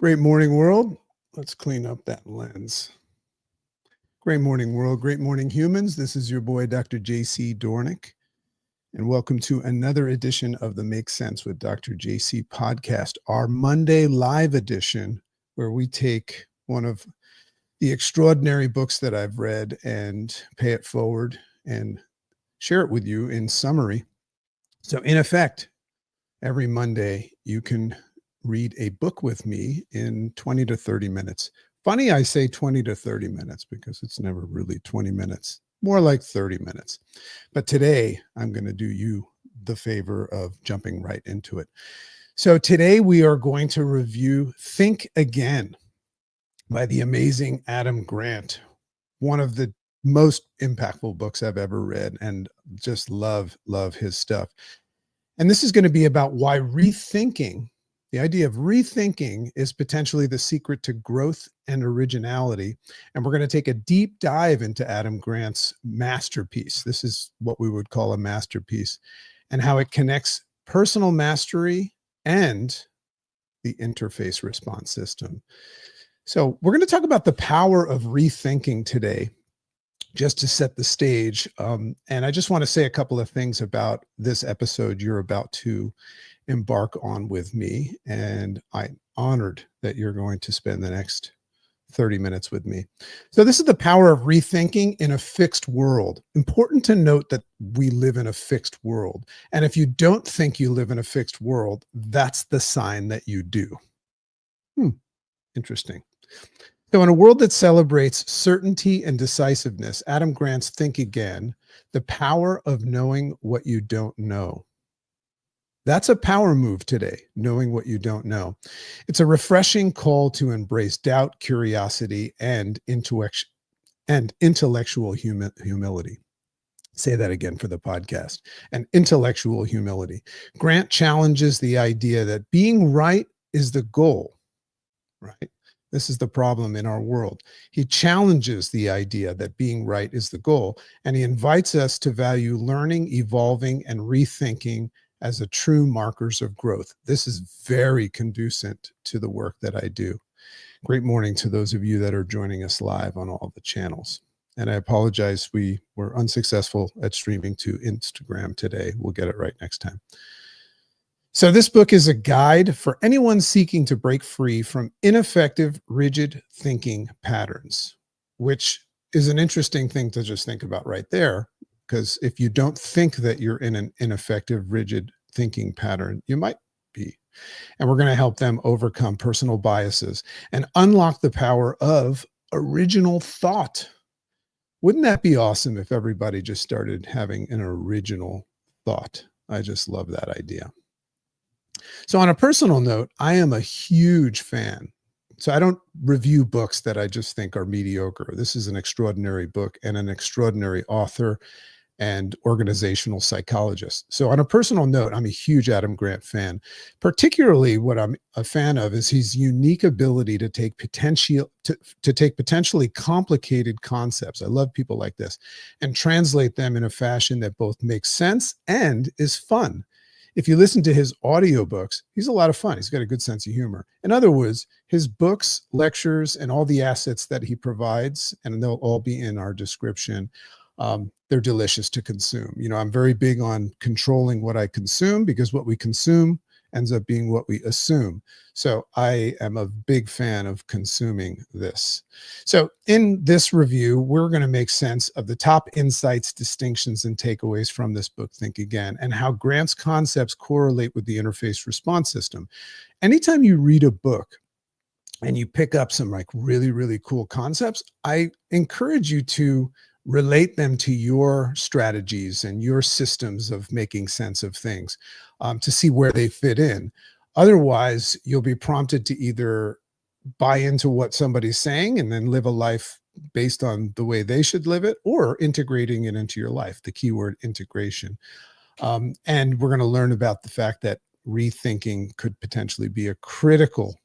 Great morning, world. Let's clean up that lens. Great morning, world. Great morning, humans. This is your boy, Dr. JC Dornick, and welcome to another edition of the Make Sense with Dr. JC podcast, our Monday live edition, where we take one of the extraordinary books that I've read and pay it forward and share it with you in summary. So, in effect, every Monday, you can read a book with me in 20 to 30 minutes. Funny, I say 20 to 30 minutes because it's never really 20 minutes, more like 30 minutes. But today, I'm going to do you the favor of jumping right into it. So today, we are going to review Think Again by the amazing Adam Grant, one of the most impactful books I've ever read, and just love his stuff. And this is going to be about why rethinking, the idea of rethinking, is potentially the secret to growth and originality. And we're going to take a deep dive into Adam Grant's masterpiece. This is what we would call a masterpiece, and how it connects personal mastery and the interface response system. So we're going to talk about the power of rethinking today, just to set the stage. And I just want to say a couple of things about this episode you're about to embark on with me. And I'm honored that you're going to spend the next 30 minutes with me. So this is the power of rethinking in a fixed world. Important to note that we live in a fixed world. And if you don't think you live in a fixed world, that's the sign that you do. Interesting. So in a world that celebrates certainty and decisiveness, Adam Grant's Think Again, the power of knowing what you don't know. That's a power move today, knowing what you don't know. It's a refreshing call to embrace doubt, curiosity, and intellectual humility. Say that again for the podcast. And intellectual humility. Grant challenges the idea that being right is the goal, right? This is the problem in our world. He challenges the idea that being right is the goal, and he invites us to value learning, evolving, and rethinking as the true markers of growth. This is very conducive to the work that I do. Great morning to those of you that are joining us live on all the channels. And I apologize, we were unsuccessful at streaming to Instagram today. We'll get it right next time. So this book is a guide for anyone seeking to break free from ineffective, rigid thinking patterns, which is an interesting thing to just think about right there, because if you don't think that you're in an ineffective, rigid thinking pattern, you might be. And we're going to help them overcome personal biases and unlock the power of original thought. Wouldn't that be awesome if everybody just started having an original thought? I just love that idea. So on a personal note, I am a huge fan. So I don't review books that I just think are mediocre. This is an extraordinary book and an extraordinary author and organizational psychologist. So on a personal note, I'm a huge Adam Grant fan. Particularly what I'm a fan of is his unique ability to take potentially complicated concepts. I love people like this, and translate them in a fashion that both makes sense and is fun. If you listen to his audiobooks, he's a lot of fun. He's got a good sense of humor. In other words, his books, lectures, and all the assets that he provides, and they'll all be in our description, they're delicious to consume. You know, I'm very big on controlling what I consume, because what we consume ends up being what we assume. So I am a big fan of consuming this. So in this review, we're going to make sense of the top insights, distinctions, and takeaways from this book, Think Again, and how Grant's concepts correlate with the interface response system. Anytime you read a book and you pick up some like really, really cool concepts, I encourage you to relate them to your strategies and your systems of making sense of things, to see where they fit in. Otherwise, you'll be prompted to either buy into what somebody's saying and then live a life based on the way they should live it, or integrating it into your life, the keyword integration. And we're going to learn about the fact that rethinking could potentially be a critical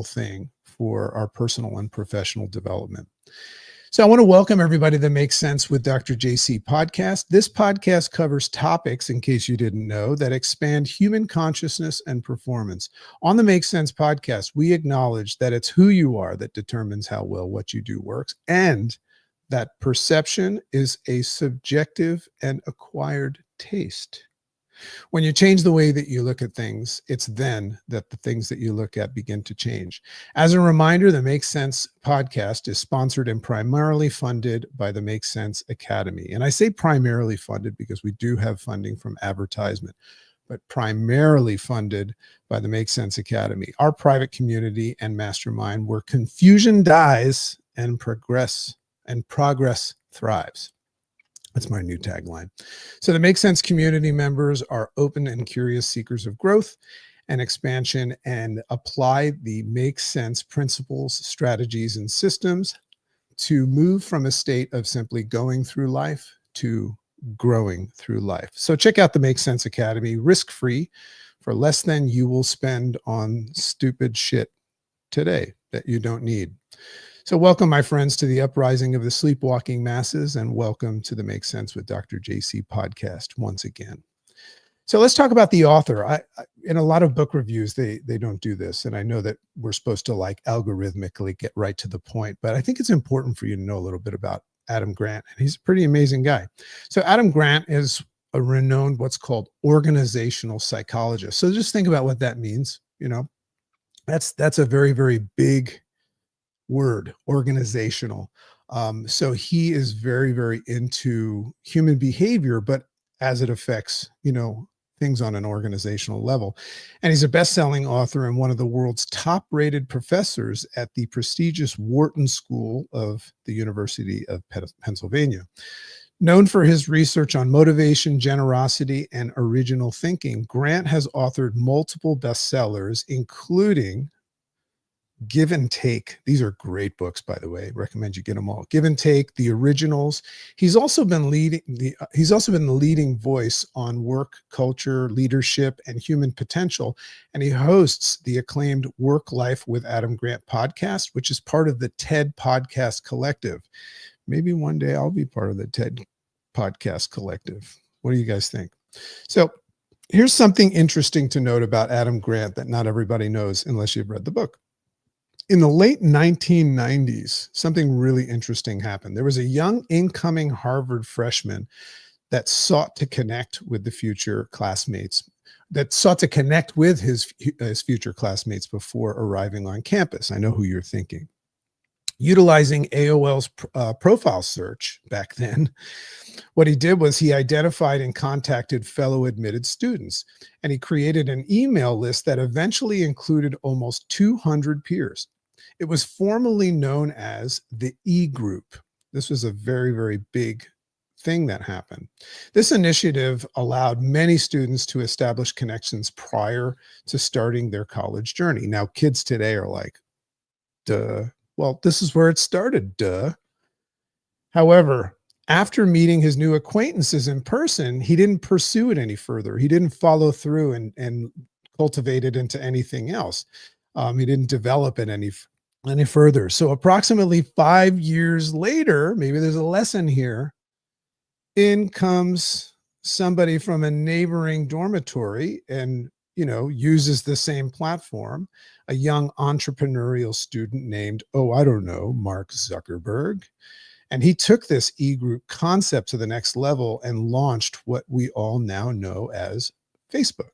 thing for our personal and professional development. So I want to welcome everybody to the Make Sense with Dr. JC podcast. This podcast covers topics, in case you didn't know, that expand human consciousness and performance. On the Make Sense podcast, we acknowledge that it's who you are that determines how well what you do works, and that perception is a subjective and acquired taste. When you change the way that you look at things, it's then that the things that you look at begin to change. As a reminder, the Make Sense podcast is sponsored and primarily funded by the Make Sense Academy. And I say primarily funded because we do have funding from advertisement, but primarily funded by the Make Sense Academy, our private community and mastermind where confusion dies and progress thrives. That's my new tagline. So the Make Sense community members are open and curious seekers of growth and expansion and apply the Make Sense principles, strategies, and systems to move from a state of simply going through life to growing through life. So check out the Make Sense Academy, risk-free, for less than you will spend on stupid shit today that you don't need. So welcome, my friends, to the uprising of the sleepwalking masses, and welcome to the Make Sense with Dr. JC podcast once again. So let's talk about the author. In a lot of book reviews, they don't do this, and I know that we're supposed to like algorithmically get right to the point, but I think it's important for you to know a little bit about Adam Grant, and he's a pretty amazing guy. So Adam Grant is a renowned what's called organizational psychologist. So just think about what that means. You know, that's a very, very big word, organizational. So he is very, very into human behavior, but as it affects, things on an organizational level. And he's a best-selling author and one of the world's top-rated professors at the prestigious Wharton School of the University of Pennsylvania. Known for his research on motivation, generosity, and original thinking, Grant has authored multiple bestsellers, including Give and Take. These are great books, by the way. Recommend you get them all. Give and Take, the originals. He's also been the leading voice on work culture, leadership, and human potential. And he hosts the acclaimed Work Life with Adam Grant podcast, which is part of the TED Podcast Collective. Maybe one day I'll be part of the TED Podcast Collective. What do you guys think? So here's something interesting to note about Adam Grant that not everybody knows unless you've read the book. In the late 1990s, something really interesting happened. There was a young incoming Harvard freshman that sought to connect with his future classmates before arriving on campus. I know who you're thinking. Utilizing AOL's profile search back then, what he did was he identified and contacted fellow admitted students, and he created an email list that eventually included almost 200 peers. It was formerly known as the E Group. This was a very, very big thing that happened. This initiative allowed many students to establish connections prior to starting their college journey. Now, kids today are like, duh. Well, this is where it started, duh. However, after meeting his new acquaintances in person, he didn't pursue it any further. He didn't follow through and cultivate it into anything else. He didn't develop it any further. So approximately 5 years later, maybe there's a lesson here, in comes somebody from a neighboring dormitory and, uses the same platform, a young entrepreneurial student named, Mark Zuckerberg. And he took this e-group concept to the next level and launched what we all now know as Facebook.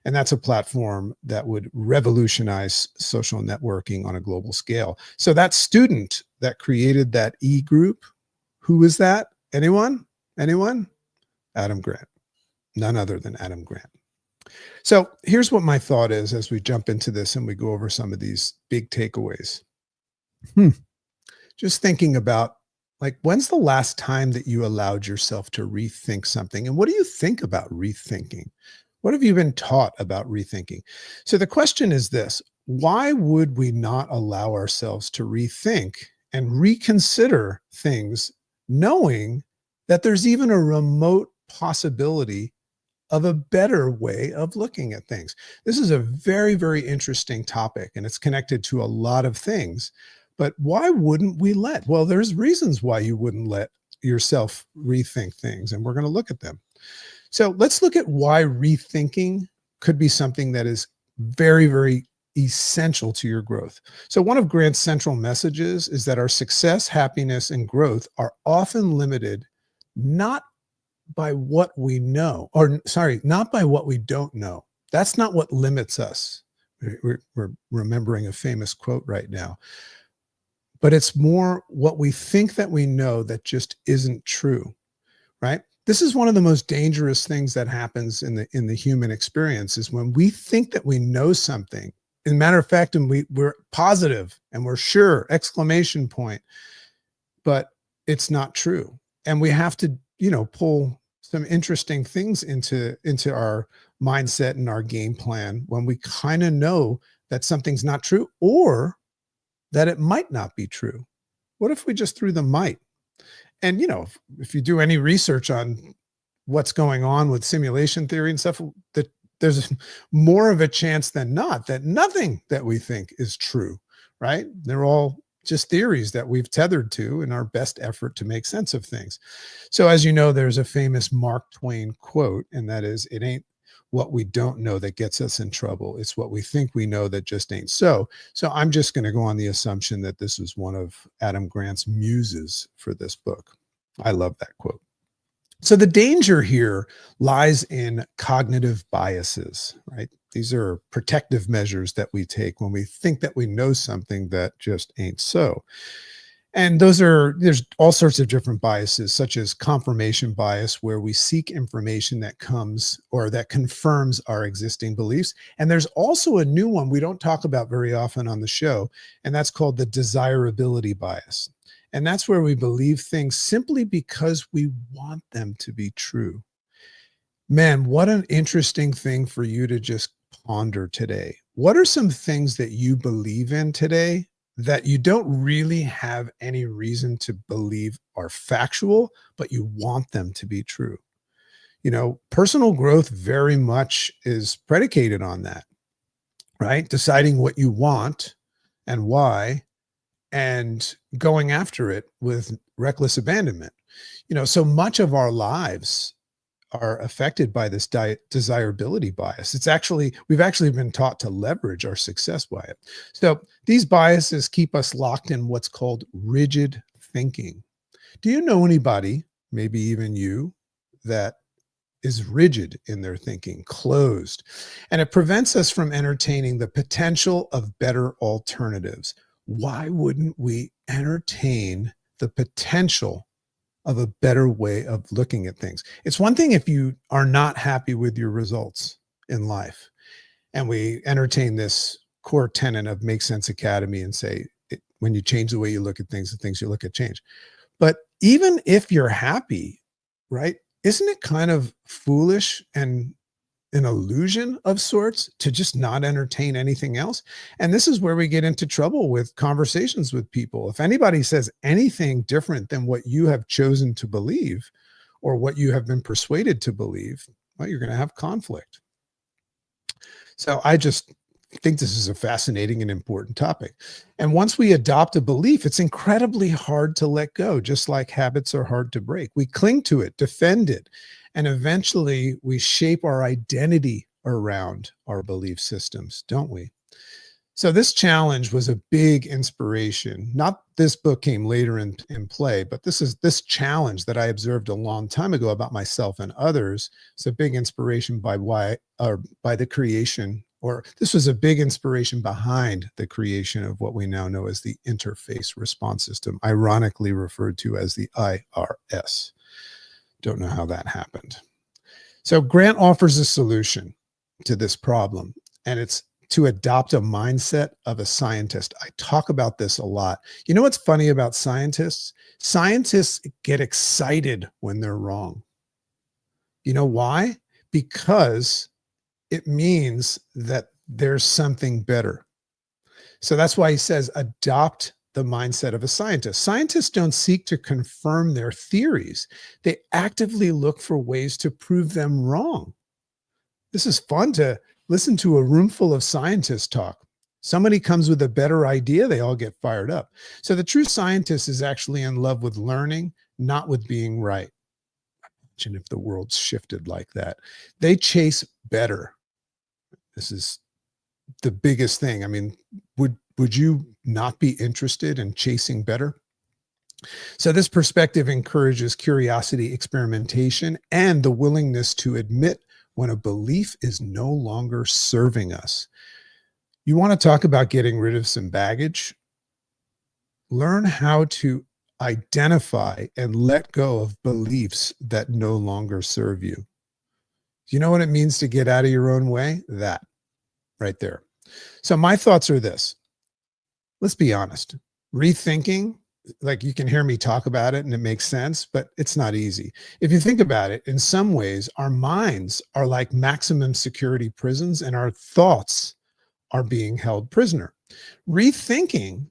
And that's a platform that would revolutionize social networking on a global scale. So that student that created that e-group, who is that? Anyone? Adam Grant. None other than Adam Grant. So here's what my thought is as we jump into this and we go over some of these big takeaways. Just thinking about, when's the last time that you allowed yourself to rethink something? And what do you think about rethinking? What have you been taught about rethinking? So the question is this: why would we not allow ourselves to rethink and reconsider things, knowing that there's even a remote possibility of a better way of looking at things? This is a very, very interesting topic, and it's connected to a lot of things. But why wouldn't we let? Well, there's reasons why you wouldn't let yourself rethink things, and we're going to look at them. So let's look at why rethinking could be something that is very, very essential to your growth. So, one of Grant's central messages is that our success, happiness, and growth are often limited not by what we know, or sorry, not by what we don't know. That's not what limits us. We're remembering a famous quote right now, but it's more what we think that we know that just isn't true, right? This is one of the most dangerous things that happens in the human experience is when we think that we know something. In matter of fact, and we're positive and we're sure, exclamation point, but it's not true. And we have to, pull some interesting things into our mindset and our game plan when we kind of know that something's not true or that it might not be true. What if we just threw the might? And if you do any research on what's going on with simulation theory and stuff, that there's more of a chance than not that nothing that we think is true, right? They're all just theories that we've tethered to in our best effort to make sense of things. So as you know, there's a famous Mark Twain quote, and that is, it ain't what we don't know that gets us in trouble. It's what we think we know that just ain't so. So I'm just going to go on the assumption that this was one of Adam Grant's muses for this book. I love that quote. So the danger here lies in cognitive biases, right? These are protective measures that we take when we think that we know something that just ain't so. And there's all sorts of different biases, such as confirmation bias, where we seek information that comes or that confirms our existing beliefs. And there's also a new one we don't talk about very often on the show, and that's called the desirability bias. And that's where we believe things simply because we want them to be true. Man, what an interesting thing for you to just ponder today. What are some things that you believe in today that you don't really have any reason to believe are factual, but you want them to be true? Personal growth very much is predicated on that, right? Deciding what you want and why, and going after it with reckless abandonment. So much of our lives are affected by this desirability bias. We've actually been taught to leverage our success by it. So these biases keep us locked in what's called rigid thinking. Do you know anybody, maybe even you, that is rigid in their thinking, closed, and it prevents us from entertaining the potential of better alternatives? Why wouldn't we entertain the potential of a better way of looking at things? It's one thing if you are not happy with your results in life, and we entertain this core tenet of Make Sense Academy and say, when you change the way you look at things, the things you look at change. But even if you're happy, right, isn't it kind of foolish and an illusion of sorts to just not entertain anything else? And this is where we get into trouble with conversations with people. If anybody says anything different than what you have chosen to believe or what you have been persuaded to believe, well, you're going to have conflict. So I just think this is a fascinating and important topic. And once we adopt a belief, it's incredibly hard to let go, just like habits are hard to break. We cling to it, defend it, and eventually we shape our identity around our belief systems, don't we? So this challenge was a big inspiration. Not this book came later in play, but this challenge that I observed a long time ago about myself and others. It's a big inspiration by the creation, or this was a big inspiration behind the creation of what we now know as the interface response system, ironically referred to as the IRS. Don't know how that happened. So Grant offers a solution to this problem, and it's to adopt a mindset of a scientist. I talk about this a lot. You know what's funny about scientists? Scientists get excited when they're wrong. You know why? Because it means that there's something better. So that's why he says adopt the mindset of a scientist. Scientists don't seek to confirm their theories. They actively look for ways to prove them wrong. This is fun to listen to a room full of scientists talk. Somebody comes with a better idea, they all get fired up. So the true scientist is actually in love with learning, not with being right. Imagine if the world shifted like that. They chase better. This is the biggest thing. I mean, would you not be interested in chasing better? So this perspective encourages curiosity, experimentation, and the willingness to admit when a belief is no longer serving us. You want to talk about getting rid of some baggage? Learn how to identify and let go of beliefs that no longer serve you. Do you know what it means to get out of your own way? That right there. So my thoughts are this. Let's be honest. Rethinking, like you can hear me talk about it and it makes sense, but it's not easy. If you think about it, in some ways, our minds are like maximum security prisons and our thoughts are being held prisoner. Rethinking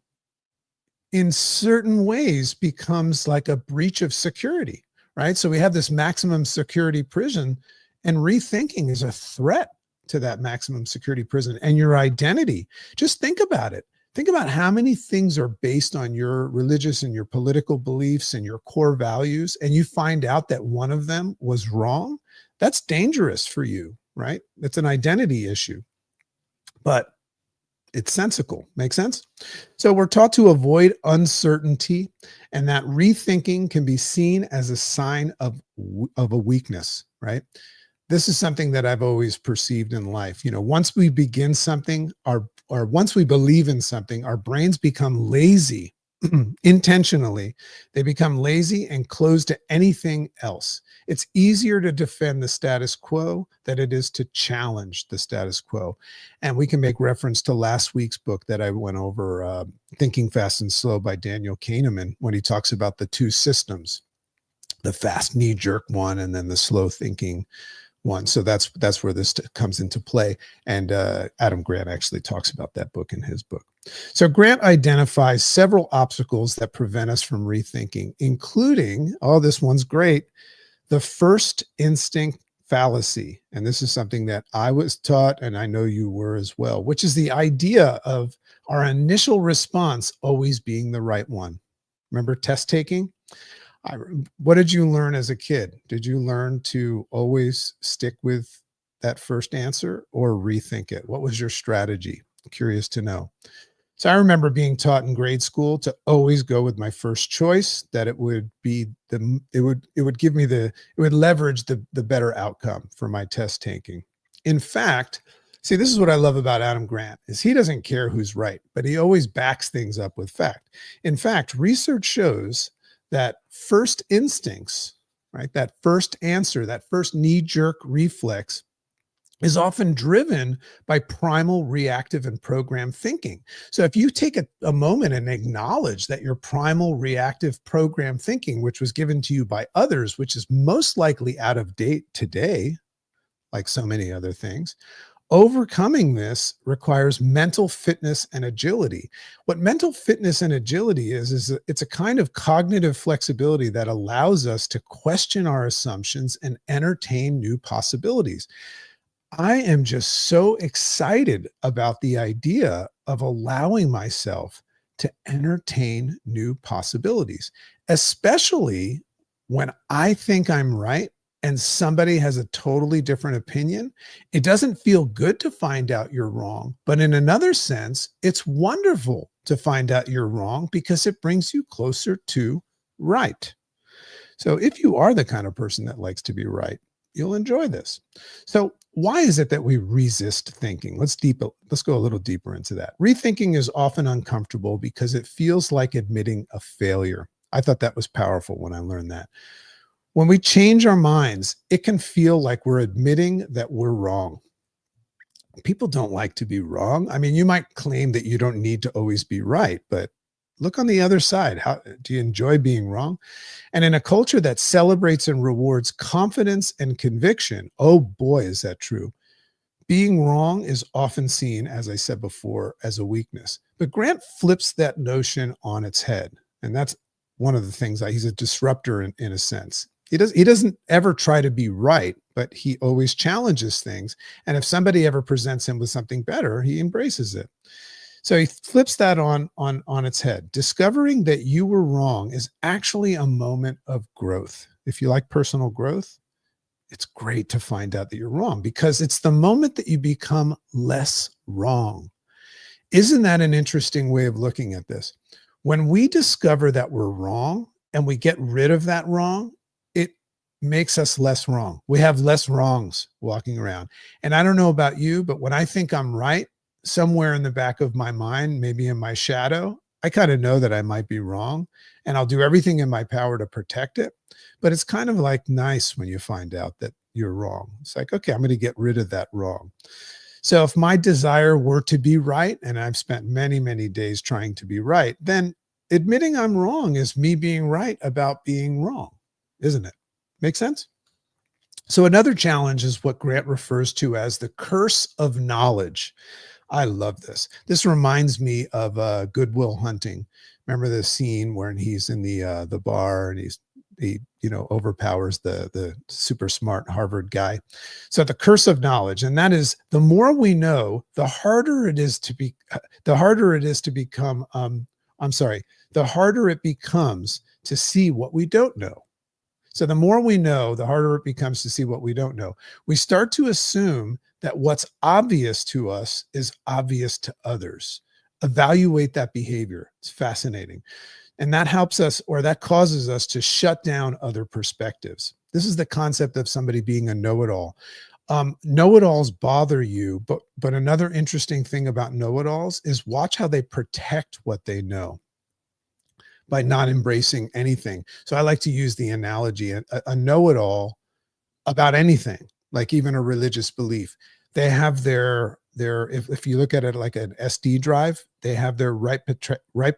in certain ways becomes like a breach of security, right? So we have this maximum security prison, and rethinking is a threat to that maximum security prison and your identity. Just think about it. Think about how many things are based on your religious and your political beliefs and your core values, and you find out that one of them was wrong. That's dangerous for you, right? It's an identity issue, but it's sensical. Make sense? So we're taught to avoid uncertainty, and that rethinking can be seen as a sign of a weakness, right? This is something that I've always perceived in life. You know, once we begin something, or once we believe in something, our brains become lazy intentionally. They become lazy and closed to anything else. It's easier to defend the status quo than it is to challenge the status quo. And we can make reference to last week's book that I went over, Thinking Fast and Slow by Daniel Kahneman, when he talks about the two systems, the fast knee-jerk one and then the slow thinking one. So that's where this comes into play. And Adam Grant actually talks about that book in his book. So Grant identifies several obstacles that prevent us from rethinking, including, oh, this one's great, the first instinct fallacy. And this is something that I was taught, and I know you were as well, which is the idea of our initial response always being the right one. Remember test taking? What did you learn as a kid? Did you learn to always stick with that first answer or rethink it? What was your strategy? I'm curious to know. So I remember being taught in grade school to always go with my first choice, that it would be it would give me it would leverage the better outcome for my test taking. In fact, see, this is what I love about Adam Grant is he doesn't care who's right, but he always backs things up with fact. In fact, research shows that first instincts, right, that first answer, that first knee-jerk reflex is often driven by primal reactive and programmed thinking. So if you take a moment and acknowledge that your primal reactive programmed thinking, which was given to you by others, which is most likely out of date today, like so many other things, overcoming this requires mental fitness and agility. What mental fitness and agility is it's a kind of cognitive flexibility that allows us to question our assumptions and entertain new possibilities. I am just so excited about the idea of allowing myself to entertain new possibilities, especially when I think I'm right and somebody has a totally different opinion. It doesn't feel good to find out you're wrong, but in another sense, it's wonderful to find out you're wrong because it brings you closer to right. So if you are the kind of person that likes to be right, you'll enjoy this. So why is it that we resist thinking? Let's go a little deeper into that. Rethinking is often uncomfortable because it feels like admitting a failure. I thought that was powerful when I learned that. When we change our minds, it can feel like we're admitting that we're wrong. People don't like to be wrong. I mean, you might claim that you don't need to always be right, but look on the other side. How do you enjoy being wrong? And in a culture that celebrates and rewards confidence and conviction, oh boy, is that true. Being wrong is often seen, as I said before, as a weakness. But Grant flips that notion on its head. And that's one of the things that he's a disruptor in a sense. He doesn't ever try to be right, but he always challenges things. And if somebody ever presents him with something better, he embraces it. So he flips that on its head. Discovering that you were wrong is actually a moment of growth. If you like personal growth, it's great to find out that you're wrong because it's the moment that you become less wrong. Isn't that an interesting way of looking at this? When we discover that we're wrong and we get rid of that wrong, it makes us less wrong. We have less wrongs walking around. And I don't know about you, but when I think I'm right, somewhere in the back of my mind, maybe in my shadow, I kind of know that I might be wrong and I'll do everything in my power to protect it. But it's kind of like nice when you find out that you're wrong. It's like, okay, I'm going to get rid of that wrong. So if my desire were to be right, and I've spent many, many days trying to be right, then admitting I'm wrong is me being right about being wrong, isn't it? Make sense? So another challenge is what Grant refers to as the curse of knowledge. I love this. This reminds me of Good Will Hunting. Remember the scene where he's in the bar and he overpowers the super smart Harvard guy. So the curse of knowledge, and that is the more we know, the harder it is to become. The harder it becomes to see what we don't know. So the more we know, the harder it becomes to see what we don't know. We start to assume that what's obvious to us is obvious to others. Evaluate that behavior. It's fascinating. And that helps us, or that causes us to shut down other perspectives. This is the concept of somebody being a know-it-all. Know-it-alls bother you, but another interesting thing about know-it-alls is watch how they protect what they know by not embracing anything. So I like to use the analogy, a know-it-all about anything, like even a religious belief. They have their if you look at it like an SD drive, they have their write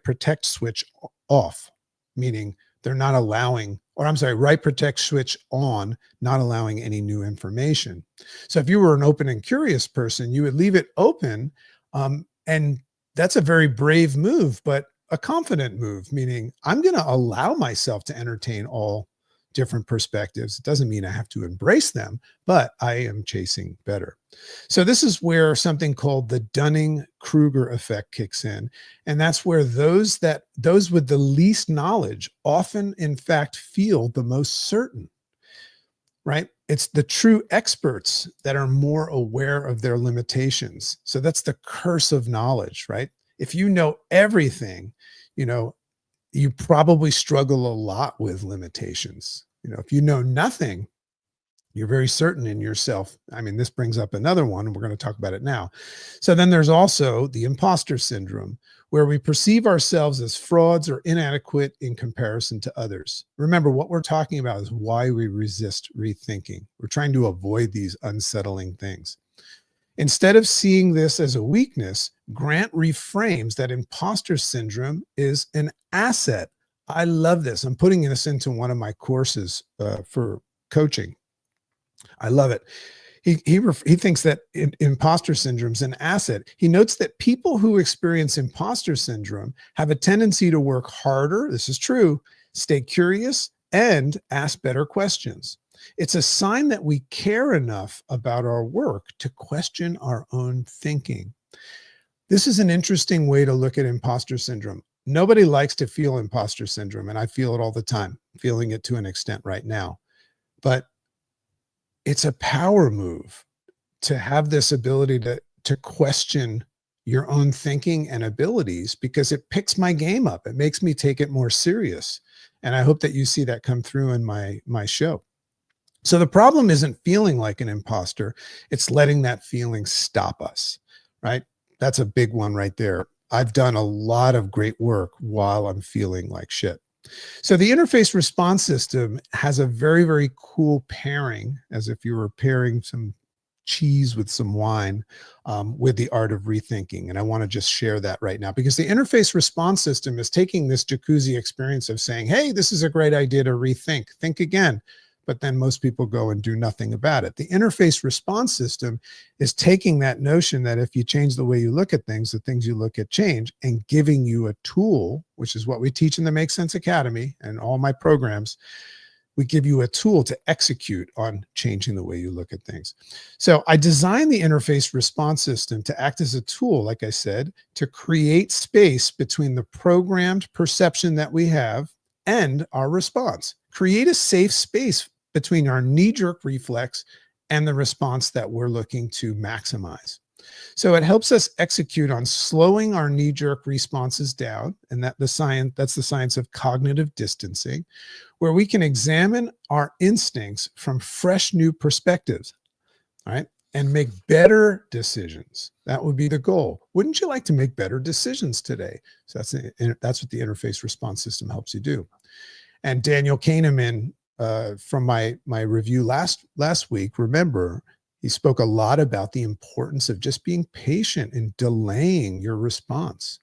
protect switch off, meaning they're not allowing, or I'm sorry, write protect switch on, not allowing any new information. So if you were an open and curious person, you would leave it open, and that's a very brave move, but a confident move, meaning I'm going to allow myself to entertain all different perspectives. It doesn't mean I have to embrace them, but I am chasing better. So this is where something called the Dunning-Kruger effect kicks in. And that's where those with the least knowledge often, in fact, feel the most certain, right? It's the true experts that are more aware of their limitations. So that's the curse of knowledge, right? If you know everything, you probably struggle a lot with limitations. If you know nothing, you're very certain in yourself. I mean, this brings up another one, and we're going to talk about it now. So then there's also the imposter syndrome, where we perceive ourselves as frauds or inadequate in comparison to others. Remember, what we're talking about is why we resist rethinking. We're trying to avoid these unsettling things. Instead of seeing this as a weakness, Grant reframes that imposter syndrome is an asset. I love this. I'm putting this into one of my courses for coaching. I love it. He thinks that imposter syndrome is an asset. He notes that people who experience imposter syndrome have a tendency to work harder. This is true. Stay curious and ask better questions. It's a sign that we care enough about our work to question our own thinking. This is an interesting way to look at imposter syndrome. Nobody likes to feel imposter syndrome, and I feel it all the time, feeling it to an extent right now. But it's a power move to have this ability to question your own thinking and abilities, because it picks my game up. It makes me take it more serious. And I hope that you see that come through in my show. So the problem isn't feeling like an imposter. It's letting that feeling stop us, right? That's a big one right there. I've done a lot of great work while I'm feeling like shit. So the interface response system has a very, very cool pairing, as if you were pairing some cheese with some wine, with the art of rethinking. And I want to just share that right now, because the interface response system is taking this jacuzzi experience of saying, hey, this is a great idea to rethink, think again. But then most people go and do nothing about it. The interface response system is taking that notion that if you change the way you look at things, the things you look at change, and giving you a tool, which is what we teach in the Make Sense Academy and all my programs, We give you a tool to execute on changing the way you look at things. So I designed the interface response system to act as a tool, like I said, to create space between the programmed perception that we have and our response. Create a safe space between our knee-jerk reflex and the response that we're looking to maximize. So it helps us execute on slowing our knee-jerk responses down, and that's the science of cognitive distancing, where we can examine our instincts from fresh new perspectives, right? And make better decisions. That would be the goal. Wouldn't you like to make better decisions today? So that's what the interface response system helps you do. And Daniel Kahneman, from my review last week, remember, he spoke a lot about the importance of just being patient and delaying your response.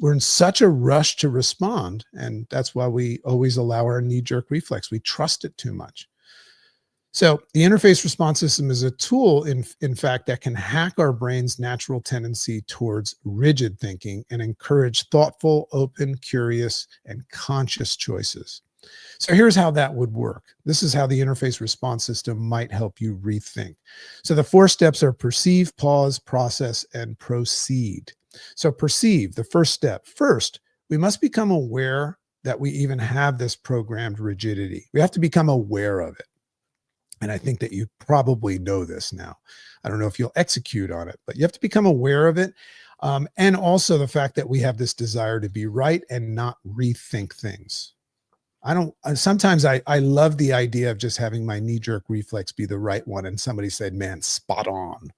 We're in such a rush to respond, and that's why we always allow our knee-jerk reflex. We trust it too much. So the interface response system is a tool, in fact, that can hack our brain's natural tendency towards rigid thinking and encourage thoughtful, open, curious, and conscious choices. So here's how that would work. This is how the interface response system might help you rethink. So the 4 steps are perceive, pause, process, and proceed. So perceive, the first step. First, we must become aware that we even have this programmed rigidity. We have to become aware of it. And I think that you probably know this now. I don't know if you'll execute on it, but you have to become aware of it. And also the fact that we have this desire to be right and not rethink things. Sometimes I love the idea of just having my knee-jerk reflex be the right one. And somebody said, man, spot on.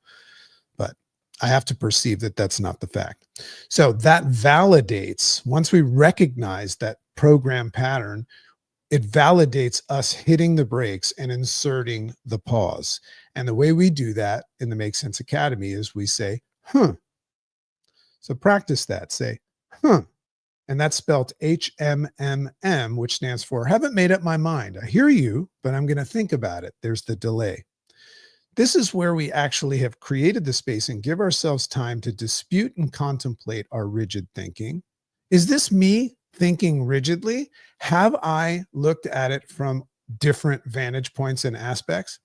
But I have to perceive that that's not the fact. So that validates, once we recognize that program pattern, it validates us hitting the brakes and inserting the pause. And the way we do that in the Make Sense Academy is we say, huh. So practice that. Say, huh. And that's spelled HMMM, which stands for haven't made up my mind. I hear you, but I'm going to think about it. There's the delay. This is where we actually have created the space and give ourselves time to dispute and contemplate our rigid thinking. Is this me thinking rigidly? Have I looked at it from different vantage points and aspects?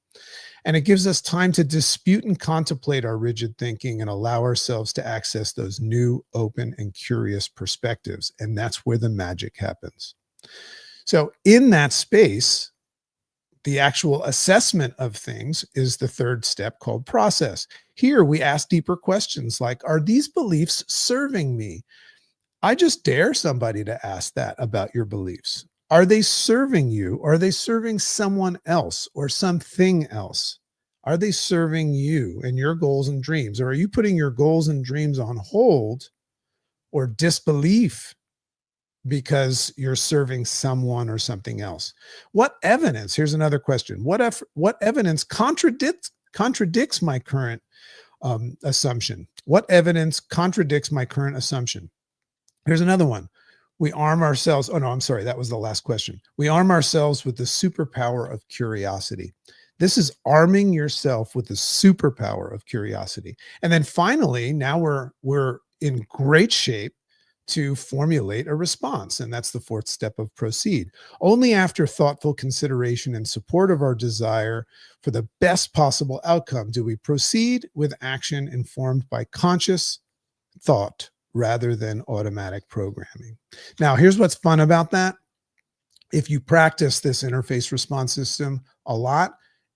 And it gives us time to dispute and contemplate our rigid thinking and allow ourselves to access those new, open, and curious perspectives. And that's where the magic happens. So in that space, the actual assessment of things is the 3rd step, called process. Here we ask deeper questions like, are these beliefs serving me? I just dare somebody to ask that about your beliefs. Are they serving you? Or are they serving someone else or something else? Are they serving you and your goals and dreams? Or are you putting your goals and dreams on hold or disbelief because you're serving someone or something else? What evidence? Here's another question. What evidence contradicts my current assumption? What evidence contradicts my current assumption? Here's another one. We arm ourselves. Oh, no, I'm sorry. That was the last question. We arm ourselves with the superpower of curiosity. This is arming yourself with the superpower of curiosity. And then finally, now we're in great shape to formulate a response. And that's the 4th step of proceed. Only after thoughtful consideration and support of our desire for the best possible outcome do we proceed with action informed by conscious thought rather than automatic programming. Now, here's what's fun about that. If you practice this interface response system a lot,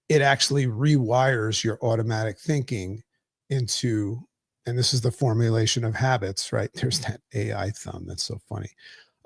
it actually rewires your automatic thinking into, and this is the formulation of habits, right? There's that AI thumb. That's so funny.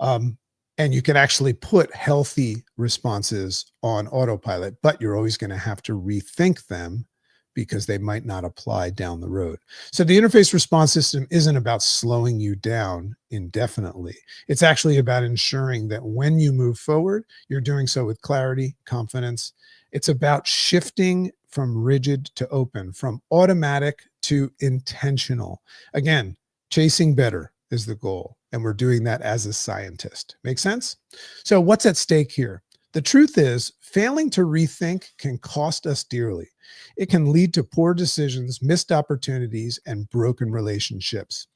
And you can actually put healthy responses on autopilot, but you're always going to have to rethink them because they might not apply down the road. So the interface response system isn't about slowing you down indefinitely. It's actually about ensuring that when you move forward, you're doing so with clarity, confidence. It's about shifting from rigid to open, from automatic to intentional. Again, chasing better is the goal, and we're doing that as a scientist. Make sense? So what's at stake here? The truth is, failing to rethink can cost us dearly. It can lead to poor decisions, missed opportunities, and broken relationships.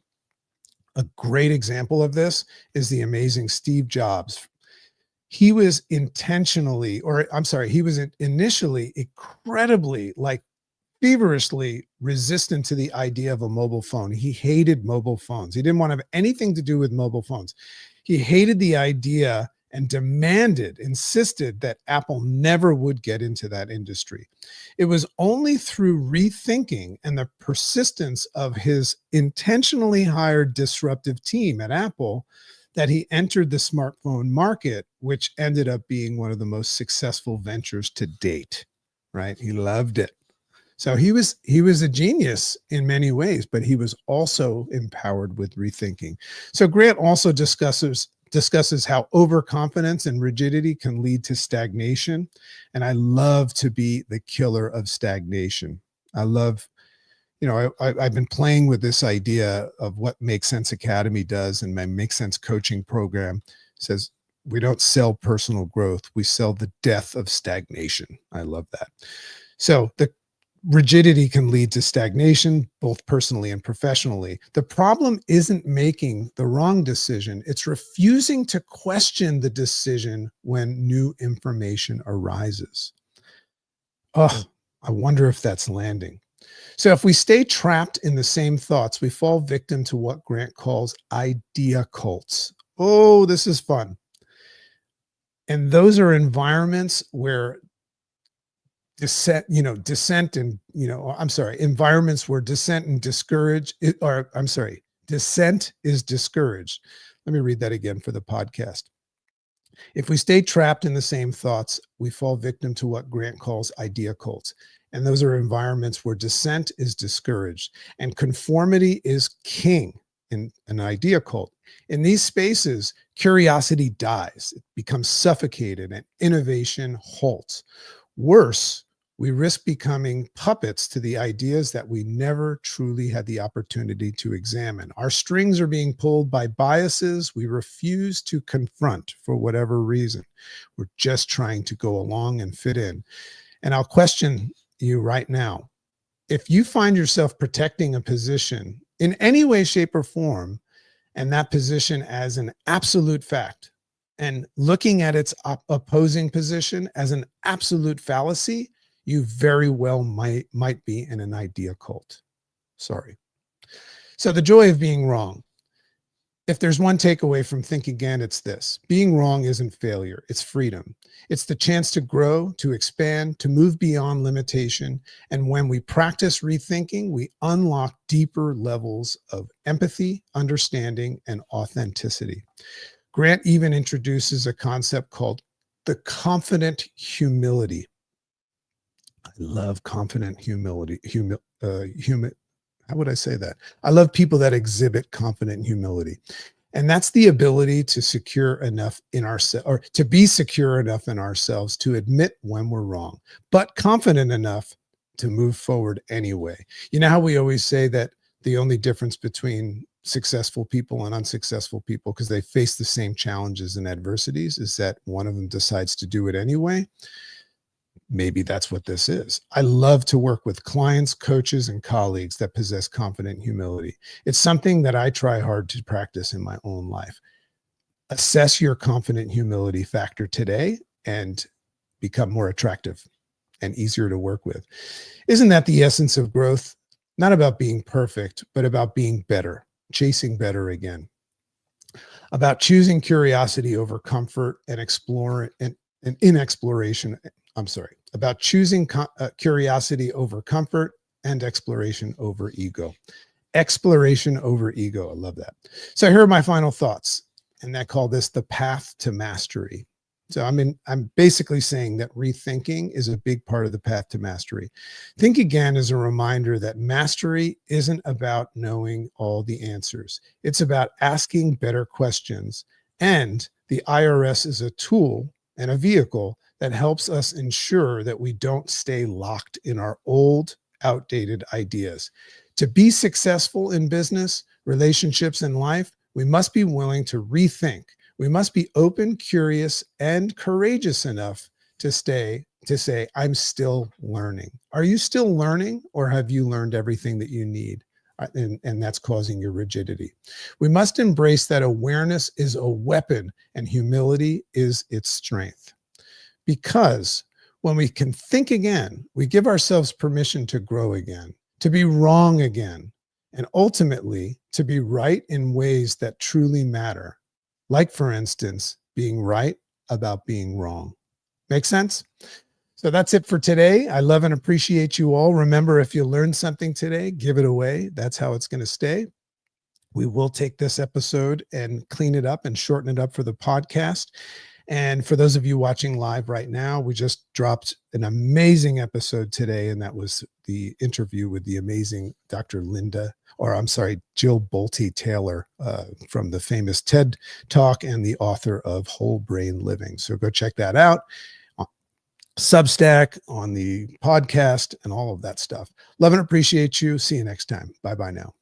A great example of this is the amazing Steve Jobs. he was intentionally, or I'm sorry, he was initially incredibly, like, feverishly resistant to the idea of a mobile phone. He hated mobile phones. He didn't want to have anything to do with mobile phones. He hated the idea and demanded, insisted that Apple never would get into that industry. It was only through rethinking and the persistence of his intentionally hired disruptive team at Apple that he entered the smartphone market, which ended up being one of the most successful ventures to date, right? He loved it. So he was a genius in many ways, but he was also empowered with rethinking. So Grant also discusses how overconfidence and rigidity can lead to stagnation. And I love to be the killer of stagnation. I love, I've been playing with this idea of what Make Sense Academy does, and my Make Sense coaching program says we don't sell personal growth, we sell the death of stagnation. I love that. So the rigidity can lead to stagnation, both personally and professionally. The problem isn't making the wrong decision. It's refusing to question the decision when new information arises. Oh, I wonder if that's landing. So if we stay trapped in the same thoughts, we fall victim to what Grant calls idea cults. Oh, this is fun. And those are environments where environments where dissent and discourage, or I'm sorry, dissent is discouraged. Let me read that again for the podcast. If we stay trapped in the same thoughts, we fall victim to what Grant calls idea cults. And those are environments where dissent is discouraged and conformity is king in an idea cult. In these spaces, curiosity dies, it becomes suffocated, and innovation halts. Worse, we risk becoming puppets to the ideas that we never truly had the opportunity to examine. Our strings are being pulled by biases we refuse to confront for whatever reason. We're just trying to go along and fit in. And I'll question you right now. If you find yourself protecting a position in any way, shape, or form, and that position as an absolute fact, and looking at its opposing position as an absolute fallacy, you very well might be in an idea cult. Sorry. So the joy of being wrong. If there's one takeaway from Think Again, it's this: being wrong isn't failure, it's freedom. It's the chance to grow, to expand, to move beyond limitation. And when we practice rethinking, we unlock deeper levels of empathy, understanding, and authenticity. Grant even introduces a concept called the confident humility. I love confident humility. How would I say that? I love people that exhibit confident humility. And that's the ability to secure enough in ourselves, or to be secure enough in ourselves to admit when we're wrong, but confident enough to move forward anyway. You know how we always say that the only difference between successful people and unsuccessful people, because they face the same challenges and adversities, is that one of them decides to do it anyway? Maybe that's what this is. I love to work with clients, coaches, and colleagues that possess confident humility. It's something that I try hard to practice in my own life. Assess your confident humility factor today and become more attractive and easier to work with. Isn't that the essence of growth? Not about being perfect, but about being better, chasing better again. About choosing curiosity over comfort and about choosing curiosity over comfort and exploration over ego. Exploration over ego. I love that. So here are my final thoughts, and I call this the path to mastery. So I'm basically saying that rethinking is a big part of the path to mastery. Think Again is a reminder that mastery isn't about knowing all the answers. It's about asking better questions. And the IRS is a tool and a vehicle that helps us ensure that we don't stay locked in our old, outdated ideas. To be successful in business, relationships, and life, we must be willing to rethink. We must be open, curious, and courageous enough to say, I'm still learning. Are you still learning, or have you learned everything that you need? and that's causing your rigidity. We must embrace that awareness is a weapon and humility is its strength. Because when we can think again, we give ourselves permission to grow again, to be wrong again, and ultimately to be right in ways that truly matter. Like, for instance, being right about being wrong. Make sense? So that's it for today. I love and appreciate you all. Remember, if you learned something today, give it away. That's how it's going to stay. We will take this episode and clean it up and shorten it up for the podcast. And for those of you watching live right now, we just dropped an amazing episode today, and that was the interview with the amazing Dr. Jill Bolte Taylor from the famous TED Talk and the author of Whole Brain Living. So go check that out. Substack, on the podcast, and all of that stuff. Love and appreciate you. See you next time. Bye-bye now.